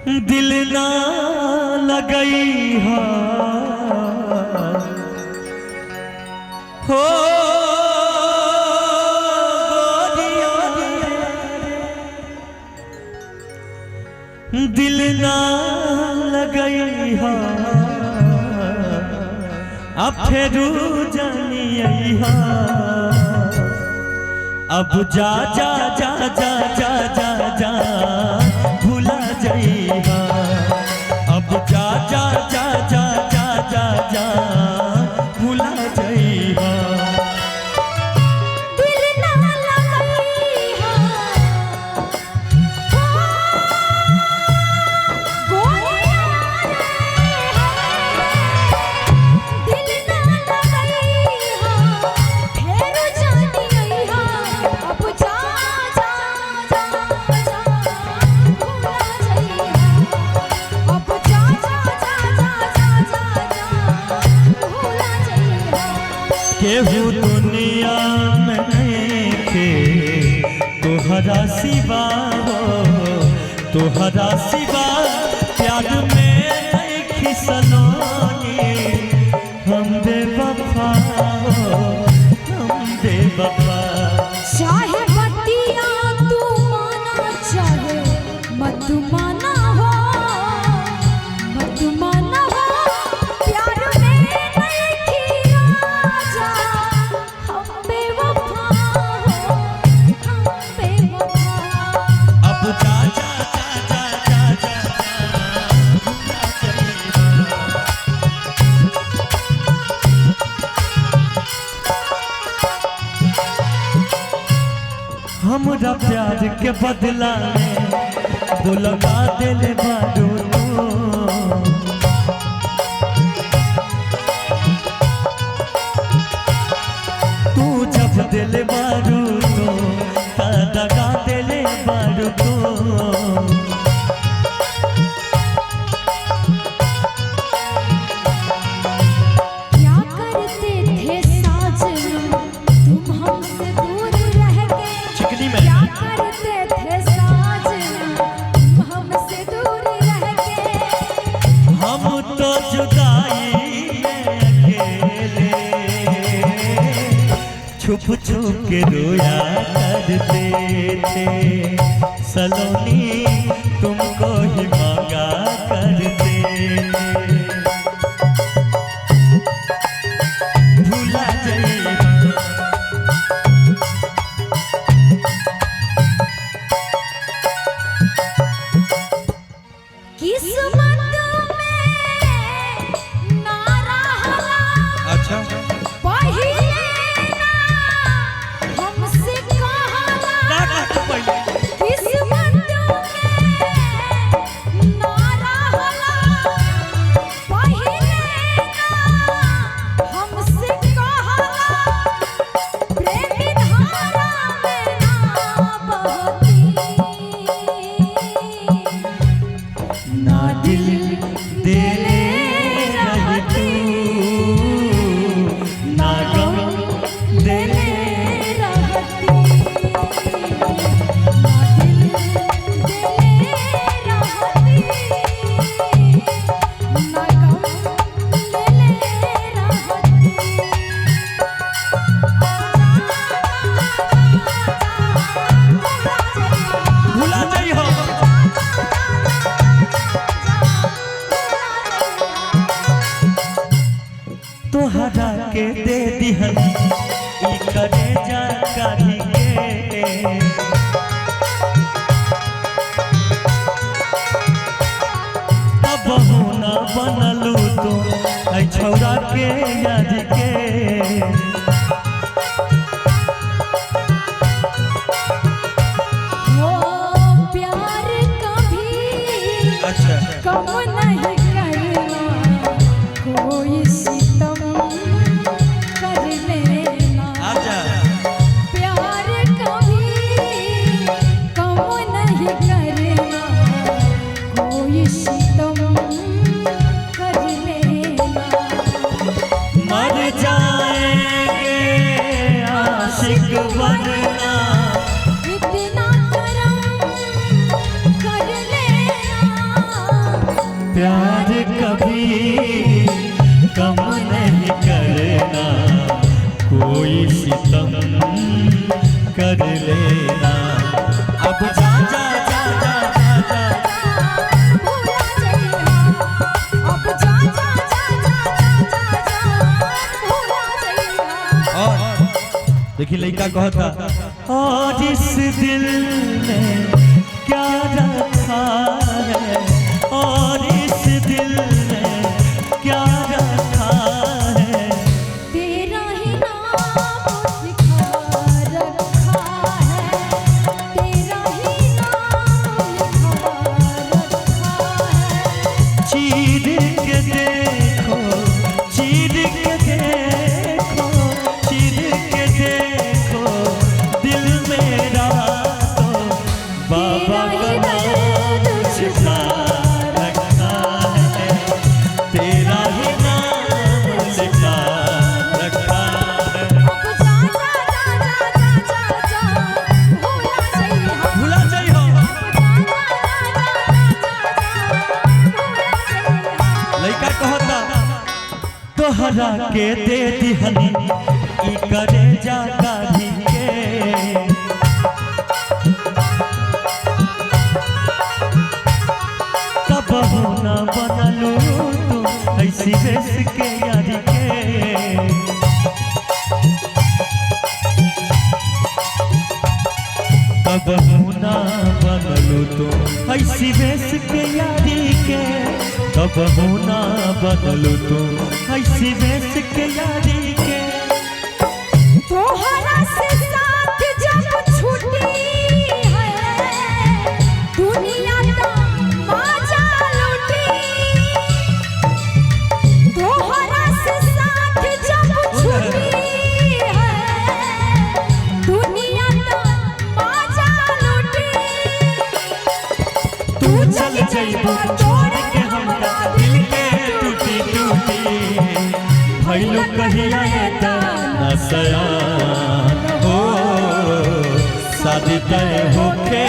दिल ना लगई हो दिल ना लगई हो अब फेरू जानी हा अब जा जा जा जा जा जा जा भूला जइहा अब जा जा जा जा जा जा जा भूला जइहा केहू दुनिया में नहीं के तोहरा सिवा हो तोहरा सिवा प्यार में नहीं खिसलोनी हम बेवफा हो हम बेवफा चाहे बतिया तू माना चाहे मत माना हो मत माना हो प्यार में नहीं खिया जा हम बेवफा हो हम बेवफा अब जा जा जा जा जा हमरा प्यार के बदला में बुलवा दिल बारू तू जब दिल बारू तो दगा दिल बारू क्या करते थे साजना तुम हमसे दूर रह के चिकनी में क्या करते थे साजना तुम हमसे दूर रह के हम तो जुदाई में अकेले छुप छुप के रोया करते थे सलोनी तुमको ही मांगा करते थे भूला जाइए किस्मत में ना रहा अच्छा पहिले ना हमसे कहला किस्मत में ना रहा पहिले ना हमसे कहला प्रेमी धारा में ना बहती ना दिल देले रही तू ना गम देले रहती ना दिल देले रहती ना गम देले रहती भूला जाइहो तोहरा के दे दिहन ई करे जा काढ़ी के अब हो ना बनलू तो ऐ छौरा के याद के वो प्यार कभी अच्छा कम नहीं करना कोई सितम कर लेना आजा प्यार कभी कम नहीं करना कोई सितम कर लेना मर जाएंगे प्यार कभी कम नहीं करना, कोई सितम कर लेना। अब जा जा जा जा जा जा भूला जइहा, अब जा जा जा जा जा जा भूला जइहा। और देखिए लड़का कहता, और इस दिल में क्या रखा है, और इस दिल में क्या रखा है, तेरा ही नाम लिखा रखा है, तेरा ही नाम लिखा रखा है। चीर के देखो, चीर के देखो, चीर के देखो दिल मेरा तो बाबा का नाम छिपा रखा है, तेरा ही नाम लिखा रखा है। अब जा जा जा जा जा जा भूला जइहा, भुला जाइहो। अब जा जा जा जा भूला जइहा। लड़का कहता, तोहरा के दे दिहनी ई करे जा काढ़ी के, कबहू ना बनलू तू ऐसी बेस के यारी के, कबहू ना बनलू तू ऐसी बेस के यारी के, कबहू ना बनलू तू ऐसी बेस के यारी के। तोहरा से साथ जब छूटी है दुनिया का बाजा लूटी, तोहरा से साथ जब छूटी है दुनिया का बाजा लूटी। तू चल जइबा तोड़ के हमरा दिल के टूटी टूटी भइलो कहिया नसया हो, शादी तय होके